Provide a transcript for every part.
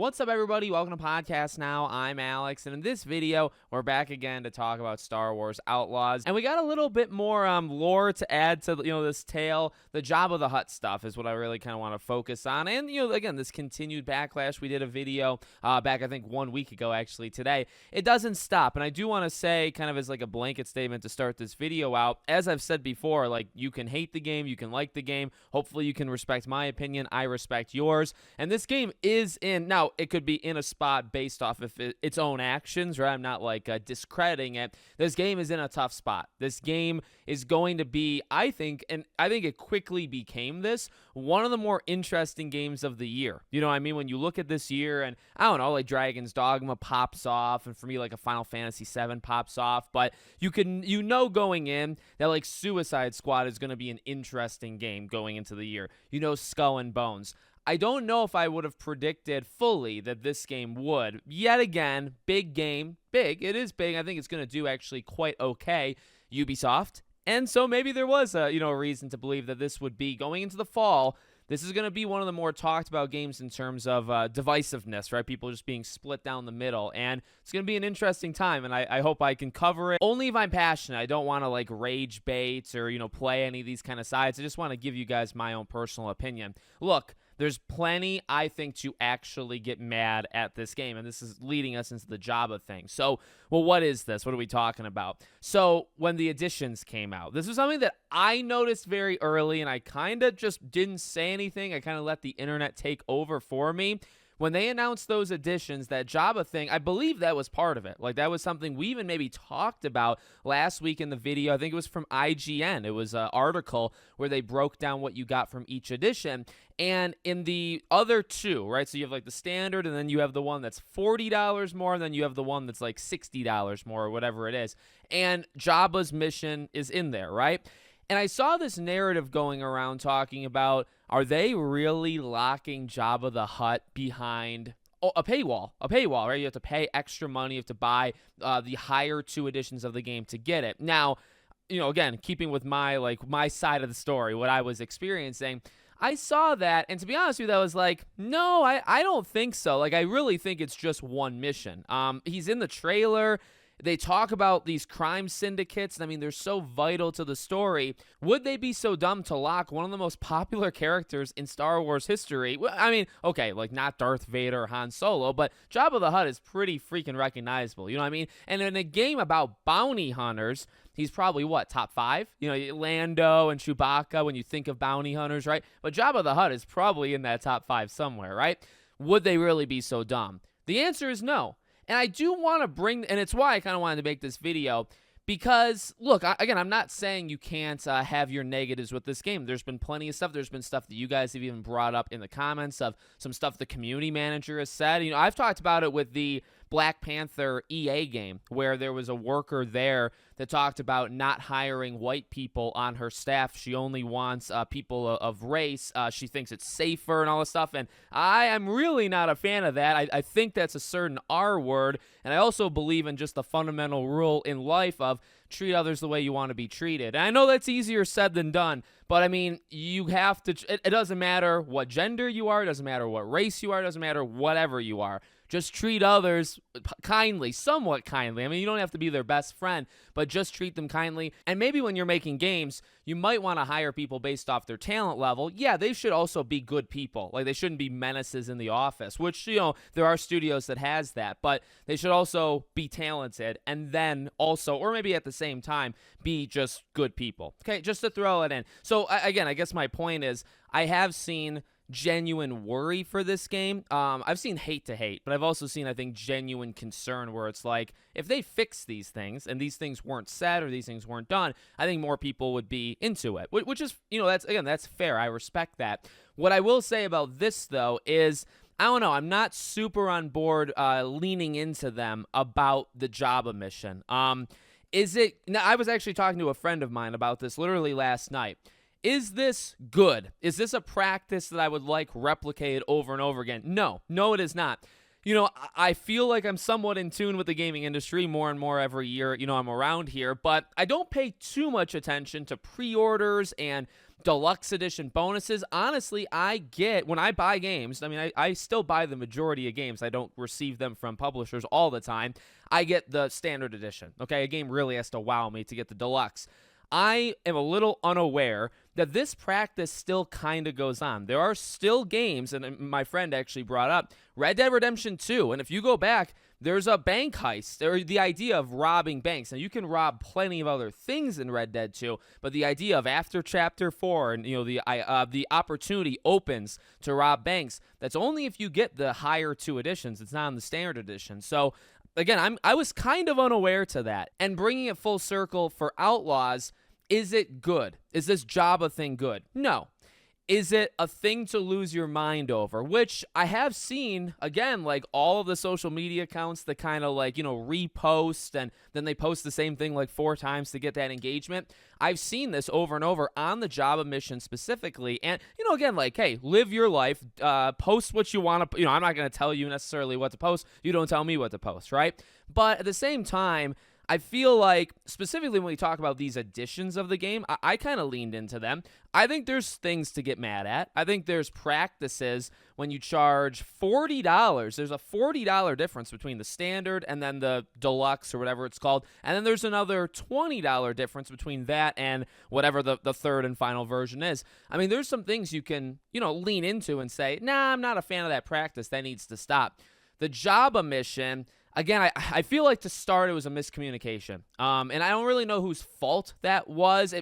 What's up, everybody? Welcome to Podcast Now. I'm Alex, and in this video, we're back again to talk about Star Wars Outlaws. And we got a little bit more lore to add to this tale. The Jabba the Hutt stuff is what I really kind of want to focus on. And again, this continued backlash. We did a video back, I think, 1 week ago, actually today. It doesn't stop, and I do want to say, kind of as like a blanket statement to start this video out, as I've said before, like, you can hate the game, you can like the game. Hopefully, you can respect my opinion. I respect yours. And this game is in now. It could be in a spot based off of its own actions, right? I'm not like discrediting it. This game is in a tough spot. This game is going to be, I think it quickly became this, one of the more interesting games of the year. You know what I mean? When you look at this year and, I don't know, like Dragon's Dogma pops off, and for me, like a Final Fantasy VII pops off, but you know going in that like Suicide Squad is going to be an interesting game going into the year. You know, Skull and Bones. I don't know if I would have predicted fully that this game would. Yet again, big game. Big. It is big. I think it's going to do actually quite okay. Ubisoft. And so maybe there was a reason to believe that this would be going into the fall. This is going to be one of the more talked about games in terms of divisiveness, right? People just being split down the middle. And it's going to be an interesting time, and I hope I can cover it. Only if I'm passionate. I don't want to like rage bait or, play any of these kind of sides. I just want to give you guys my own personal opinion. Look, there's plenty, I think, to actually get mad at this game, and this is leading us into the Jabba thing. So, well, what is this? What are we talking about? So, when the editions came out, this was something that I noticed very early, and I kind of just didn't say anything. I kind of let the internet take over for me. When they announced those editions, that Jabba thing, I believe that was part of it. Like, that was something we even maybe talked about last week in the video. I think it was from IGN. It was an article where they broke down what you got from each edition. And in the other two, right, so you have like the standard, and then you have the one that's $40 more, and then you have the one that's like $60 more, or whatever it is. And Jabba's mission is in there, right? And I saw this narrative going around talking about, are they really locking Jabba the Hutt behind a paywall, right? You have to pay extra money. You have to buy the higher two editions of the game to get it. Now, again, keeping with my side of the story, what I was experiencing, I saw that, and to be honest with you, I was like, no, I don't think so. Like, I really think it's just one mission. He's in the trailer. They talk about these crime syndicates, and I mean, they're so vital to the story. Would they be so dumb to lock one of the most popular characters in Star Wars history? Well, I mean, okay, like not Darth Vader or Han Solo, but Jabba the Hutt is pretty freaking recognizable, you know what I mean? And in a game about bounty hunters, he's probably, what, top 5? Lando and Chewbacca when you think of bounty hunters, right? But Jabba the Hutt is probably in that top 5 somewhere, right? Would they really be so dumb? The answer is no. And I do want to bring, and it's why I kind of wanted to make this video, because, look, again, I'm not saying you can't have your negatives with this game. There's been plenty of stuff. There's been stuff that you guys have even brought up in the comments of some stuff the community manager has said. I've talked about it with the Black Panther EA game, where there was a worker there that talked about not hiring white people on her staff. She only wants people of race. She thinks it's safer and all this stuff, and I am really not a fan of that. I think that's a certain R word, and I also believe in just the fundamental rule in life of treat others the way you want to be treated. And I know that's easier said than done, but I mean, you have to, it doesn't matter what gender you are, it doesn't matter what race you are, it doesn't matter whatever you are. Just treat others kindly, somewhat kindly. I mean, you don't have to be their best friend, but just treat them kindly. And maybe when you're making games, you might want to hire people based off their talent level. Yeah, they should also be good people. Like, they shouldn't be menaces in the office, which, there are studios that has that, but they should also be talented, and then also, or maybe at the same time, be just good people. Okay, just to throw it in. So, again, I guess my point is, I have seen genuine worry for this game. I've seen hate to hate, but I've also seen, I think, genuine concern where it's like, if they fix these things and these things weren't said or these things weren't done, I think more people would be into it, which is, that's fair. I respect that. What I will say about this, though, is, I don't know, I'm not super on board leaning into them about the Jabba mission. Now, I was actually talking to a friend of mine about this literally last night. Is this good? Is this a practice that I would like replicated over and over again? No, it is not. I feel like I'm somewhat in tune with the gaming industry more and more every year. I'm around here, but I don't pay too much attention to pre-orders and deluxe edition bonuses. Honestly, I get, when I buy games, I mean, I still buy the majority of games. I don't receive them from publishers all the time. I get the standard edition. Okay, a game really has to wow me to get the deluxe. I am a little unaware that this practice still kind of goes on. There are still games, and my friend actually brought up Red Dead Redemption 2, and if you go back, there's a bank heist, or the idea of robbing banks. Now, you can rob plenty of other things in Red Dead 2, but the idea of after Chapter 4, and the opportunity opens to rob banks, that's only if you get the higher 2 editions. It's not in the standard edition. So, again, I was kind of unaware to that. And bringing it full circle for Outlaws, is it good? Is this Jabba thing good? No. Is it a thing to lose your mind over? Which I have seen, again, like all of the social media accounts that kind of like, repost, and then they post the same thing like 4 times to get that engagement. I've seen this over and over on the Jabba mission specifically. And, again, like, hey, live your life, post what you want to, I'm not going to tell you necessarily what to post. You don't tell me what to post, right? But at the same time, I feel like, specifically when we talk about these editions of the game, I kind of leaned into them. I think there's things to get mad at. I think there's practices when you charge $40. There's a $40 difference between the standard and then the deluxe or whatever it's called. And then there's another $20 difference between that and whatever the third and final version is. I mean, there's some things you can, lean into and say, nah, I'm not a fan of that practice. That needs to stop. The Jabba mission, again, I feel like to start, it was a miscommunication. And I don't really know whose fault that was.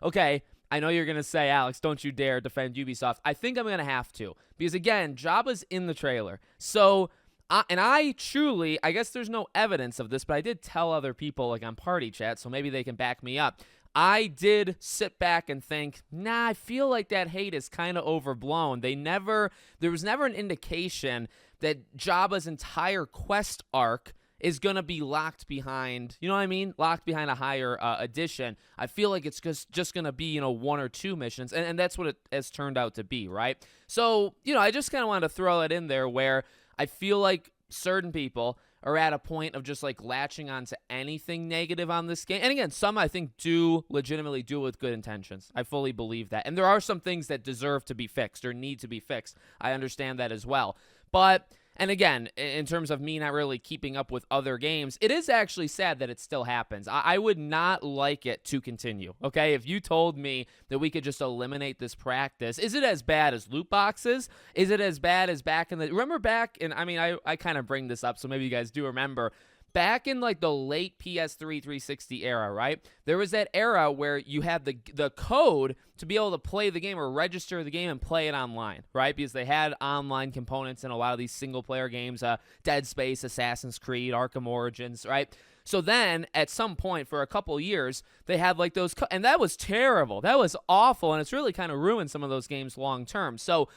Okay, I know you're going to say, Alex, don't you dare defend Ubisoft. I think I'm going to have to. Because, again, Jabba's in the trailer. So, I guess there's no evidence of this, but I did tell other people, like on party chat, so maybe they can back me up. I did sit back and think, I feel like that hate is kind of overblown. There was never an indication that Jabba's entire quest arc is going to be locked behind, locked behind a higher edition. I feel like it's just going to be, 1 or 2 missions, and that's what it has turned out to be, right? So, I just kind of wanted to throw that in there where I feel like certain people are at a point of just like latching onto anything negative on this game. And again, some I think do legitimately do it with good intentions. I fully believe that. And there are some things that deserve to be fixed or need to be fixed. I understand that as well. But, and again, in terms of me not really keeping up with other games, it is actually sad that it still happens. I would not like it to continue, okay? If you told me that we could just eliminate this practice, is it as bad as loot boxes? Is it as bad as remember back, and I kind of bring this up, so maybe you guys do remember, back in like the late PS3 360 era, right? There was that era where you had the code to be able to play the game or register the game and play it online, right? Because they had online components in a lot of these single-player games, Dead Space, Assassin's Creed, Arkham Origins, right? So then, at some point, for a couple years, they had like those, and that was terrible. That was awful, and it's really kind of ruined some of those games long term. So,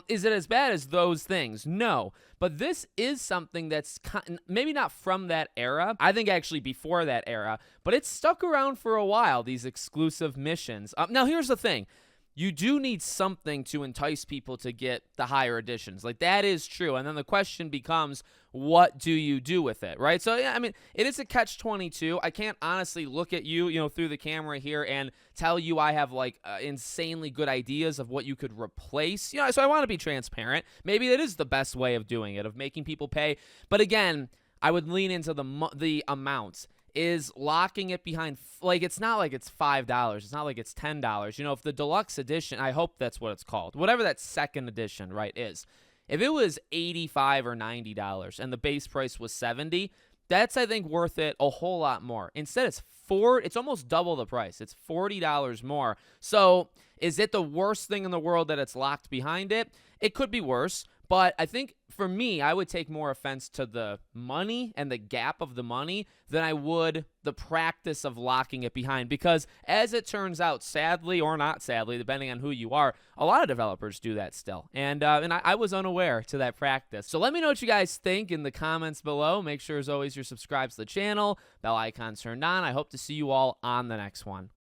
is it as bad as those things? No. But this is something that's maybe not from that era. I think actually before that era, but it's stuck around for a while, these exclusive missions. Now, here's the thing. You do need something to entice people to get the higher editions. Like, that is true. And then the question becomes, what do you do with it, right? So, yeah, it is a catch-22. I can't honestly look at you, through the camera here and tell you I have, like, insanely good ideas of what you could replace. So I want to be transparent. Maybe that is the best way of doing it, of making people pay. But again, I would lean into the amounts. Is locking it behind, like, it's not like it's $5. It's not like it's $10. If the deluxe edition, I hope that's what it's called, whatever that second edition, right, is. If it was $85 or $90 and the base price was $70, that's, I think, worth it a whole lot more. Instead, it's almost double the price. It's $40 more. So is it the worst thing in the world that it's locked behind it? It could be worse. But I think, for me, I would take more offense to the money and the gap of the money than I would the practice of locking it behind. Because, as it turns out, sadly or not sadly, depending on who you are, a lot of developers do that still. And I was unaware to that practice. So let me know what you guys think in the comments below. Make sure, as always, you're subscribed to the channel. Bell icon turned on. I hope to see you all on the next one.